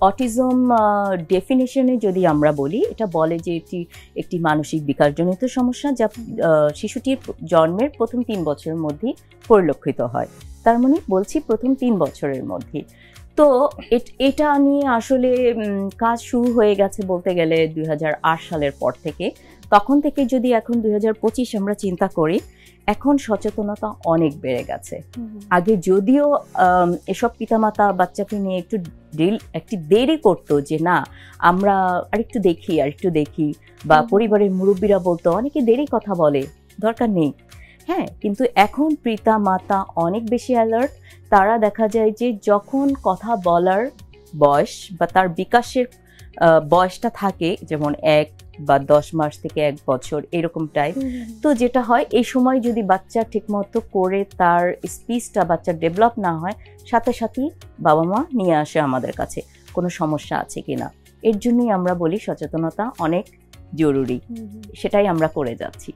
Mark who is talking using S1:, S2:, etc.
S1: Autism ডেফিনেশনে যদি আমরা বলি, এটা বলে যে এটি একটি মানসিক বিকারজনিত সমস্যা যা শিশুটির জন্মের প্রথম 3 বছরের মধ্যেই পরিলক্ষিত হয়। তার মানে বলছি প্রথম 3 বছরের মধ্যে। তো এটা নিয়ে আসলে কাজ শুরু হয়ে গেছে বলতে গেলে 2008 সালের পর থেকে। তখন থেকে যদি এখন 2025 আমরা চিন্তা করি, এখন সচেতনতা অনেক বেড়ে গেছে। আগে যদিও এসব পিতামাতা বাচ্চাকে নিয়ে একটু দেরি করতো যে না আমরা আরেকটু দেখি, বা পরিবারের মুরব্বীরা বলতো অনেকে দেরি কথা বলে, দরকার নেই। হ্যাঁ, কিন্তু এখন পিতা মাতা অনেক বেশি অ্যালার্ট। তারা দেখা যায় যে যখন কথা বলার বয়স বা তার বিকাশের বয়সটা থাকে, যেমন 1 বা 10 মাস থেকে 1 বছর এরকম টাইম, তো যেটা হয় এই সময় যদি বাচ্চা ঠিকমতো করে তার স্পিচটা বাচ্চার ডেভেলপ না হয়, সাথে সাথেই বাবা মা নিয়ে আসে আমাদের কাছে কোনো সমস্যা আছে কিনা। এর জন্যই আমরা বলি সচেতনতা অনেক জরুরি, সেটাই আমরা করে যাচ্ছি।